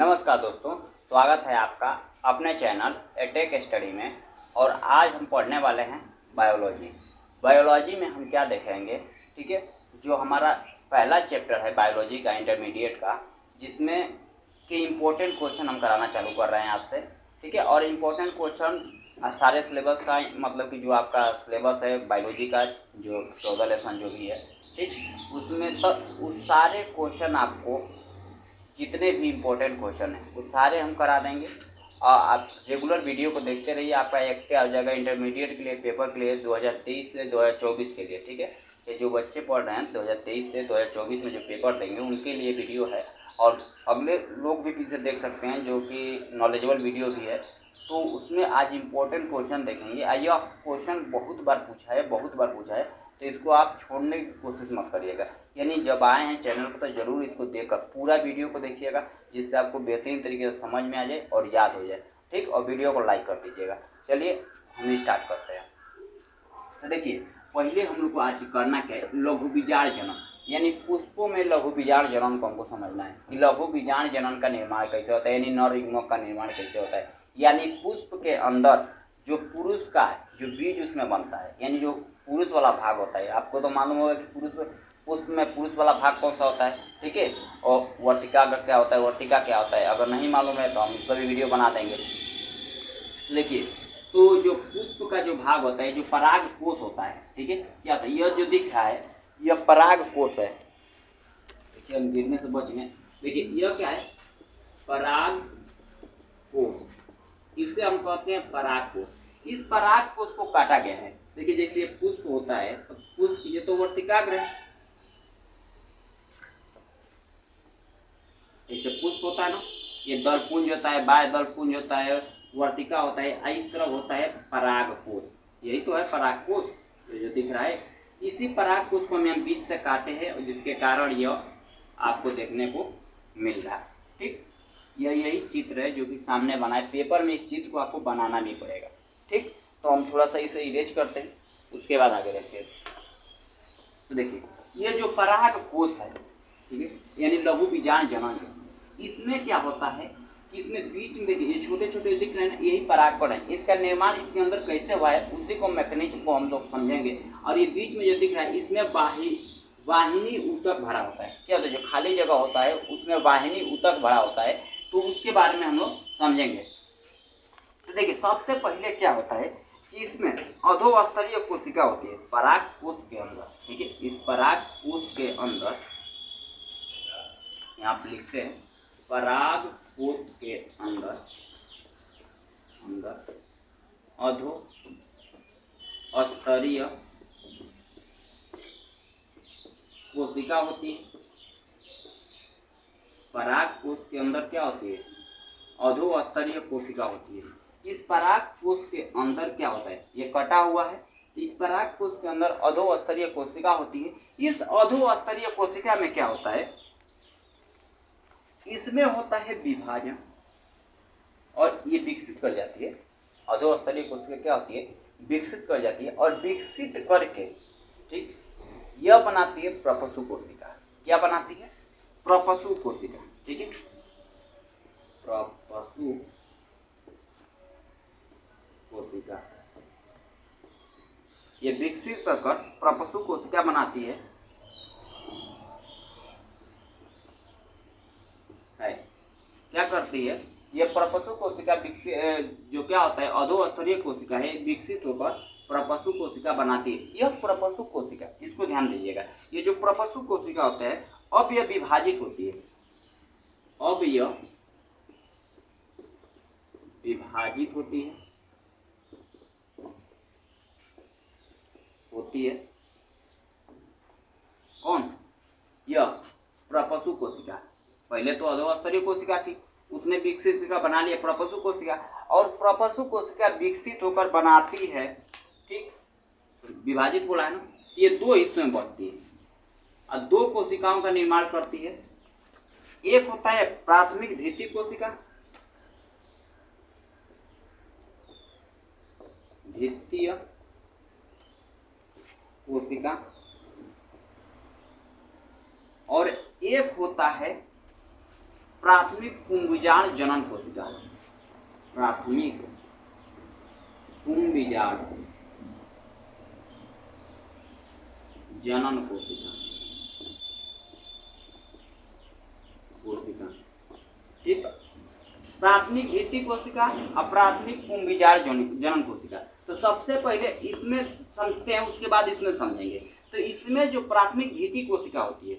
नमस्कार दोस्तों, स्वागत है आपका अपने चैनल एटेक स्टडी में। और आज हम पढ़ने वाले हैं बायोलॉजी। बायोलॉजी में हम क्या देखेंगे, ठीक है। जो हमारा पहला चैप्टर है बायोलॉजी का, इंटरमीडिएट का, जिसमें कि इम्पोर्टेंट क्वेश्चन हम कराना चालू कर रहे हैं आपसे, ठीक है। और इम्पोर्टेंट क्वेश्चन सारे सिलेबस का, मतलब कि जो आपका सिलेबस है बायोलॉजी का, जो 14 लेसन जो भी है, ठीक, उसमें तक उस सारे क्वेश्चन आपको, जितने भी इम्पोर्टेंट क्वेश्चन हैं वो सारे हम करा देंगे। और आप रेगुलर वीडियो को देखते रहिए, आपका एक आ जाएगा इंटरमीडिएट के लिए, पेपर के लिए 2023 से 2024 के लिए, ठीक है। ये जो बच्चे पढ़ रहे हैं 2023 से 2024 में जो पेपर देंगे उनके लिए वीडियो है। और अगले लोग भी पीछे देख सकते हैं जो कि नॉलेजेबल वीडियो भी है। तो उसमें आज इम्पोर्टेंट क्वेश्चन देखेंगे। यह क्वेश्चन बहुत बार पूछा है, तो इसको आप छोड़ने की कोशिश मत करिएगा। यानी जब आए हैं चैनल पर तो ज़रूर इसको देखकर पूरा वीडियो को देखिएगा, जिससे आपको बेहतरीन तरीके से समझ में आ जाए और याद हो जाए, ठीक। और वीडियो को लाइक कर दीजिएगा। चलिए हम स्टार्ट करते हैं। तो देखिए, पहले हम लोग को आज करना क्या है, लघु बीजाण जनन, यानी पुष्पों में लघु बीजाण जनन को हमको समझना है कि लघु बीजाण जनन का निर्माण कैसे होता है, यानी नर युग्मक का निर्माण कैसे होता है। यानी पुष्प के अंदर जो पुरुष का है, जो बीज उसमें बनता है, यानी जो पुरुष वाला भाग होता है। आपको तो मालूम होगा कि पुष्प में पुरुष वाला भाग कौन सा होता है, ठीक है। और वर्तिका क्या होता है, वर्तिका क्या होता है, अगर नहीं मालूम है तो हम इस पर भी वीडियो बना देंगे। देखिए, तो जो पुष्प का जो भाग होता है, जो पराग कोष होता है, ठीक है, क्या होता है, यह जो दिख रहा है यह पराग कोष है। देखिए, हम गिरने से बच गए। देखिए, यह क्या है, पराग कोष, इसे हम कहते हैं पराग कोष। इस पराग कोष को काटा गया है। देखिए, जैसे ये पुष्प होता है तो पुष्प, ये तो वर्तिकाग्र है, जैसे पुष्प होता है ना, ये दल पुंज होता है, बाह्य दल पुंज होता है, वर्तिका होता है, इस तरह होता है पराग कोष। यही तो है पराग कोष, जो दिख रहा है। इसी पराग कोष को हम बीच से काटे हैं, जिसके कारण यह आपको देखने को मिल रहा है, ठीक। यही चित्र है जो कि सामने बना है। पेपर में इस चित्र को आपको बनाना नहीं पड़ेगा, ठीक। तो हम थोड़ा सा इसे इरेज करते हैं, उसके बाद आगे देखते हैं। तो देखिए, ये जो पराग कोष है, ठीक है, यानी लघु बीजाण जनन, इसमें क्या होता है, इसमें बीच में देखिए ये छोटे छोटे दिख रहे हैं ना, यही परागकण है। इसका निर्माण इसके अंदर कैसे हुआ है, उसी को मैकेनिज्म को हम लोग समझेंगे। और ये बीच में जो दिख रहा है, इसमें वाहिनी ऊतक भरा होता है। क्या होता है, जो खाली जगह होता है उसमें वाहिनी ऊतक भरा होता है, तो उसके बारे में हम लोग समझेंगे। तो देखिए, सबसे पहले क्या होता है कि इसमें अधोस्तरीय कोशिका होती है पराग कोष के अंदर, ठीक है। इस पराग कोष के अंदर यहाँ पे लिखते हैं, पराग कोष के अंदर अधोस्तरीय कोशिका होती है। पराग कोष के अंदर क्या होती है, अधोस्तरीय कोशिका होती है। इस पराग कोष के अंदर क्या होता है, ये कटा हुआ है। इस पराग कोष के अंदर अधोस्तरीय कोशिका होती है। इस अधोस्तरीय कोशिका में क्या होता है, इसमें होता है विभाजन, और ये विकसित कर जाती है। अधोस्तरीय कोशिका क्या होती है, विकसित कर जाती है, और विकसित करके, ठीक, यह बनाती है प्रपशु कोशिका। क्या बनाती है, प्रपशु कोशिका, ठीक है। प्रपशु कोशिका, ये विकसित कर प्रपशु कोशिका बनाती है। क्या करती है, ये प्रपशु कोशिका विकसित, जो क्या होता है, अधोस्तरीय कोशिका है, विकसित होकर प्रपशु कोशिका बनाती है। यह प्रपशु कोशिका, इसको ध्यान दीजिएगा, ये जो प्रपशु कोशिका होता है, अब यह विभाजित होती है। अब यह विभाजित होती है कौन, यह प्रपशु कोशिका। पहले तो अधोस्तरीय कोशिका थी, उसने विकसित का बना लिया प्रपशु कोशिका, और प्रपशु कोशिका विकसित होकर बनाती है, ठीक, विभाजित बोला है ना, ये दो हिस्सों में बढ़ती है और दो कोशिकाओं का निर्माण करती है। एक होता है प्राथमिक भित्ति कोशिका, भित्तीय कोशिका, और एक होता है प्राथमिक पुंबीजाण जनन कोशिका, प्राथमिक पुंबीजाण जनन कोशिका, ठीक। प्राथमिक भित्ति कोशिका और प्राथमिक पुंबीजाण जनन कोशिका। तो सबसे पहले इसमें समझते हैं, उसके बाद इसमें समझेंगे। तो इसमें जो प्राथमिक भित्ति कोशिका होती है,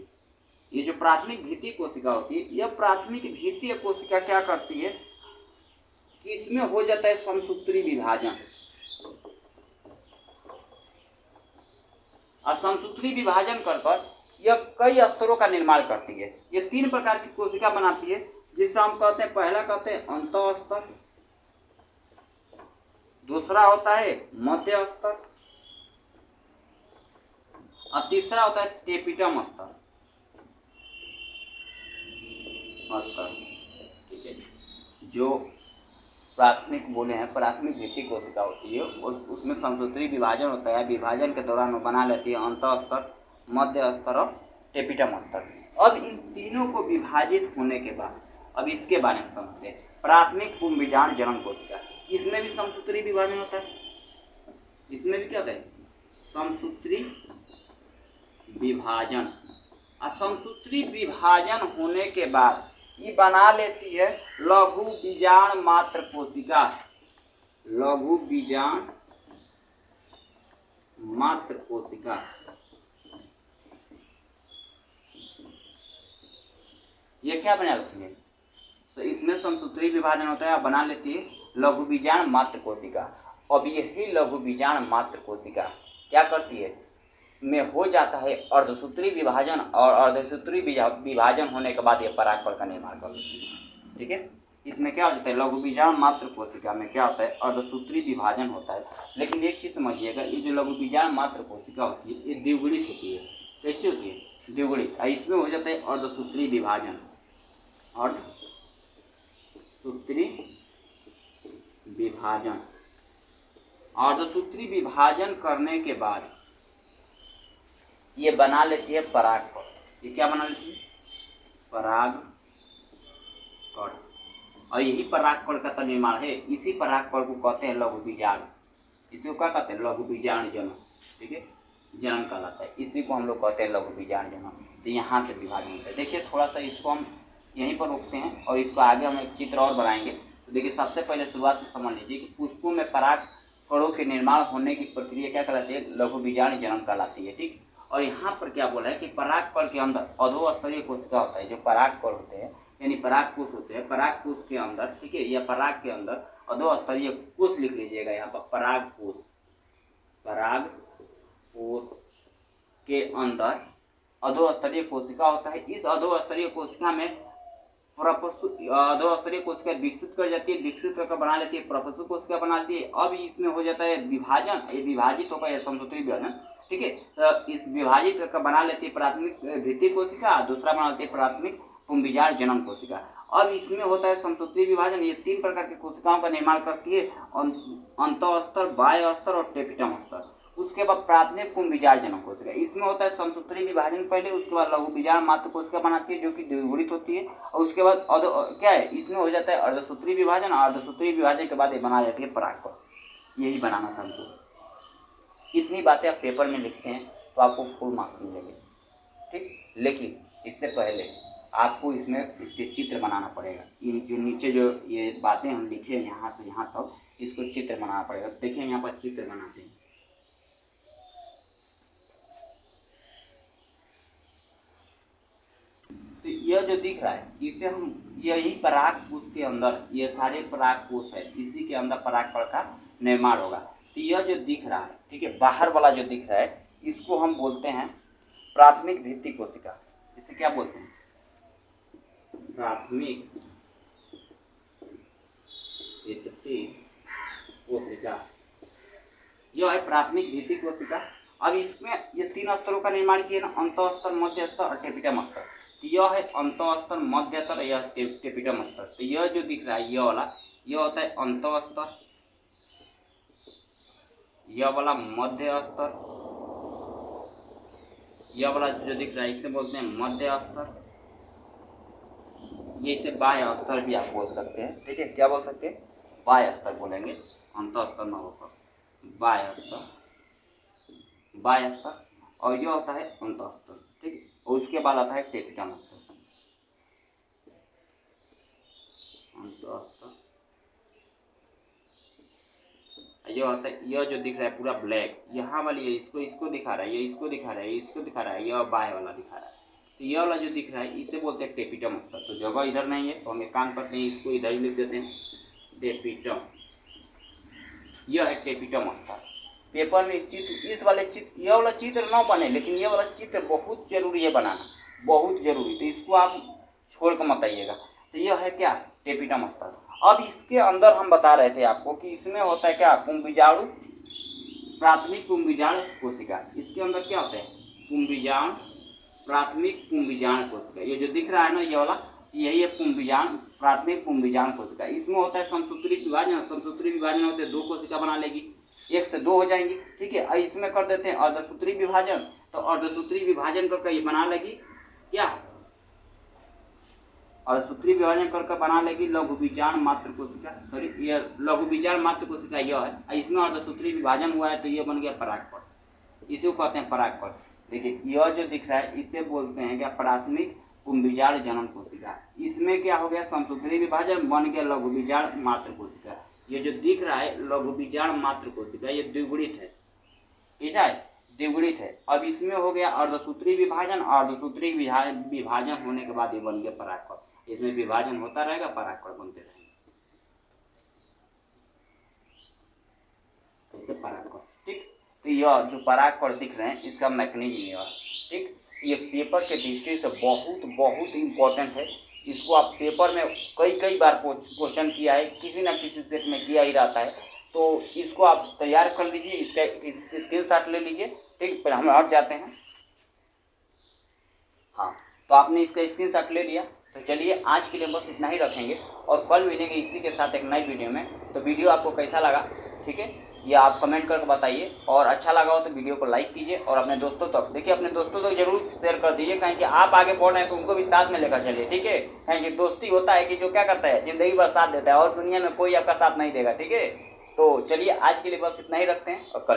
ये जो प्राथमिक भित्ति कोशिका होती है, यह प्राथमिक भित्तीय कोशिका क्या करती है कि इसमें हो जाता है समसूत्री विभाजन, और समसूत्री विभाजन कर यह कई स्तरों का निर्माण करती है। ये 3 प्रकार की कोशिका बनाती है, जिससे हम कहते हैं, पहला कहते हैं अंतःस्तर, दूसरा होता है मध्य स्तर, और तीसरा होता है टेपिटम स्तर, ठीक है। जो प्राथमिक बोले हैं, प्राथमिक भित्ति कोशिका होती है, उसमें समसूत्री विभाजन होता है। विभाजन के दौरान वो बना लेती है अंतः स्तर, मध्य स्तर और टेपिटम स्तर। अब इन तीनों को विभाजित होने के बाद अब इसके बारे में समझते हैं। प्राथमिक पुंबीजाण जनन कोशिका, इसमें भी समसूत्री विभाजन होता है। इसमें भी क्या होता है? समसूत्री विभाजन। और समसूत्री विभाजन होने के बाद ये बना लेती है लघु बीजाण मात्र कोशिका, लघु बीजाण मात्र कोशिका। ये क्या बना लेती है? तो इसमें समसूत्री विभाजन होता है, बना लेती है लघु बीजाण मात्र कोशिका। अब यही लघु बीजाण मात्र कोशिका क्या करती है, में हो जाता है अर्धसूत्री विभाजन, और अर्धसूत्री विभाजन होने के बाद ये परागकण का निर्माण कर लेती है, ठीक है। इसमें क्या हो जाता है, लघु बीजाण मात्र कोशिका में क्या होता है, अर्धसूत्री विभाजन होता है। लेकिन एक चीज समझिएगा, ये जो लघु बीजाण मात्र कोशिका होती है, ये द्विगुणित होती है। कैसी होती है? द्विगुणित। इसमें हो जाता है अर्धसूत्री विभाजन, अर्धसूत्री विभाजन। अर्धसूत्री विभाजन करने के बाद ये बना लेती है परागकण। ये क्या बना लेती है? परागकण। और यही परागकण का निर्माण है। इसी परागकण को कहते हैं लघु बीजाण। इसी को क्या कहते हैं? लघु बीजाण जनन, ठीक है, जनन कहलाता है। इसी को हम लोग कहते हैं लघु बीजाण जनन। तो यहाँ से विभाजन होता है। देखिए, थोड़ा सा इसको हम यहीं पर रोकते हैं और इसको आगे हम एक चित्र और बनाएंगे। तो देखिए, सबसे पहले शुरुआत से समझ लीजिए कि पुष्पों में परागकणों के निर्माण होने की प्रक्रिया क्या कहलाती है? लघु बीजाण जनन कहलाती है, ठीक। और यहाँ पर क्या बोला है कि परागकण के अंदर अधोस्तरीय कोशिका होता है। जो परागकण होते हैं यानी परागकोश होते हैं, परागकोश के अंदर, ठीक है, या पराग के अंदर अधोस्तरीय कोश लिख लीजिएगा यहाँ पर, परागकोश। परागकोश के अंदर अधोस्तरीय कोशिका होता है। इस अधोस्तरीय कोशिका में अधोस्तरीय कोशिका विकसित कर जाती है, विकसित करके बना लेती है प्रपसु कोशिका बना लेती है। अब इसमें हो जाता है विभाजन, ये विभाजित होकर यह समसूत्री विभाजन, ठीक है। तो इस विभाजित करके बना लेती है प्राथमिक भित्ति कोशिका, दूसरा बना लेती है प्राथमिक पुंबीजाण जनन कोशिका। अब इसमें होता है समसूत्री विभाजन। ये 3 प्रकार की कोशिकाओं का निर्माण करती है, अंतः स्तर, बाह्य स्तर और टेपिटम स्तर। उसके बाद प्राथमिक पुंबीजाण जनन कोशिका, इसमें होता है समसूत्री विभाजन पहले, उसके बाद लघु बीजाण मात्र कोशिका बनाती है जो कि द्विगुणित होती है, और उसके बाद क्या है, इसमें हो जाता है अर्धसूत्री विभाजन, और अर्धसूत्री विभाजन के बाद ये बना जाती है परागकण। यही बनाना था हमको। इतनी बातें आप पेपर में लिखते हैं तो आपको फुल मार्क्स मिलेंगे, ठीक। लेकिन इससे पहले आपको इसमें इसके चित्र बनाना पड़ेगा। इन जो नीचे जो ये बातें हम लिखे हैं यहाँ से यहाँ तक, इसको चित्र बनाना पड़ेगा। देखिए, यहाँ पर चित्र बनाते हैं। तो यह जो दिख रहा है, इसे हम, यही परागकोश के अंदर, ये सारे परागकोश है, इसी के अंदर परागकण का निर्माण होगा। तो यह जो दिख रहा है, ठीक है, बाहर वाला जो दिख रहा है, इसको हम बोलते हैं प्राथमिक भित्ति कोशिका। इसे क्या बोलते हैं? प्राथमिक भित्ति कोशिका। यह है प्राथमिक भित्ति कोशिका। अब इसमें ये 3 स्तरों का निर्माण किया ना, अंतः स्तर, मध्य स्तर और टेपिटम स्तर। यह है अंतः स्तर, मध्य स्तर, यह टेपिटम स्तर। तो यह जो दिख रहा है, यह वाला, यह होता है अंतः स्तर, यह वाला मध्य स्तर, यह वाला जो दिख रहा है इसे बोलते हैं मध्य स्तर, ये इसे बाह्य स्तर भी आप बोल सकते हैं, ठीक है। क्या बोल सकते हैं? बाह्य स्तर बोलेंगे, अंतः स्तर ना होकर बाह्य स्तर, बाह्य स्तर। और यह होता है अंतः स्तर, ठीक है। और उसके बाद आता है टेपिटम स्तर, अंतः स्तर। यह होता है, यह जो दिख रहा है पूरा ब्लैक, यहाँ वाली ये इसको दिखा रहा है, ये इसको दिखा रहा है, ये इसको दिखा रहा है, यह बाह्य वाला दिखा रहा है। तो यह वाला जो दिख रहा है इसे बोलते हैं टेपिटम स्तर। तो जगह इधर नहीं है तो हम एक काम करते हैं, इसको इधर ही लिख देते हैं, टेपिटम। यह है टेपिटम स्तर। पेपर में इस चित्र, इस वाले चित्र, यह वाला चित्र ना बने, लेकिन यह वाला चित्र बहुत जरूरी है बनाना, बहुत जरूरी। तो इसको आप छोड़ कर मत आइएगा। तो यह है क्या? टेपिटम स्तर। अब इसके अंदर हम बता रहे थे आपको कि इसमें होता है क्या? कुंभीजाणु, प्राथमिक कुंभीजाण कोशिका। इसके अंदर क्या होता है? कुंभीजाण, प्राथमिक कुंभीजाण कोशिका। ये जो दिख रहा है ना ये वाला, यही है कुंभीजाण, प्राथमिक कुंभीजाण कोशिका। इसमें होता है समसूत्री विभाजन। समसूत्री विभाजन होते हैं, 2 कोशिका बना लेगी, 1 से 2 हो जाएंगी, ठीक है। और इसमें कर देते हैं अर्धसूत्री विभाजन। तो अर्धसूत्री विभाजन करके ये बना लेगी क्या? अर्धसूत्री विभाजन करके बना लेगी लघुबीजाण मात्र कोशिका। सॉरी, ये लघुबीजाण मात्र कोशिका यह है। इसमें अर्धसूत्री विभाजन हुआ है तो ये बन गया परागकण। इसे कहते हैं परागकण। देखिए यह जो दिख रहा है इसे बोलते हैं क्या? प्राथमिक कुंभीजाण जनन कोशिका। इसमें क्या हो गया? समसूत्री विभाजन, बन गया लघुबीजाण मात्र कोशिका। ये जो दिख रहा है लघुबीजाण मात्र कोशिका, ये द्विगुणित है, ऐसा है, द्विगुणित है। अब इसमें हो गया अर्धसूत्री विभाजन। अर्धसूत्री विभाजन होने के बाद ये बन गया परागकण। इसमें विभाजन होता रहेगा, परागकण बनते रहेंगे, ऐसे परागकण, ठीक। तो यह जो परागकण दिख रहे हैं इसका मैकेनिज्म है, ठीक। ये पेपर के दृष्टि से बहुत बहुत इम्पोर्टेंट है। इसको आप पेपर में कई बार क्वेश्चन किया है, किसी न किसी सेट में किया ही रहता है। तो इसको आप तैयार कर लीजिए, इसका स्क्रीनशॉट ले लीजिए, ठीक। फिर हम हट जाते हैं। हाँ, तो आपने इसका स्क्रीनशॉट ले लिया। तो चलिए आज के लिए बस इतना ही रखेंगे और कल मिलेंगे इसी के साथ एक नई वीडियो में। तो वीडियो आपको कैसा लगा, ठीक है, ये आप कमेंट करके बताइए। और अच्छा लगा हो तो वीडियो को लाइक कीजिए और अपने दोस्तों तक, देखिए अपने दोस्तों तक जरूर शेयर कर दीजिए, कहीं कि आप आगे बढ़ रहे हैं तो उनको भी साथ में लेकर चलिए, ठीक है। कहीं कि दोस्ती होता है कि जो क्या करता है, जिंदगी भर साथ देता है और दुनिया में कोई आपका साथ नहीं देगा, ठीक है। तो चलिए आज के लिए बस इतना ही रखते हैं और कल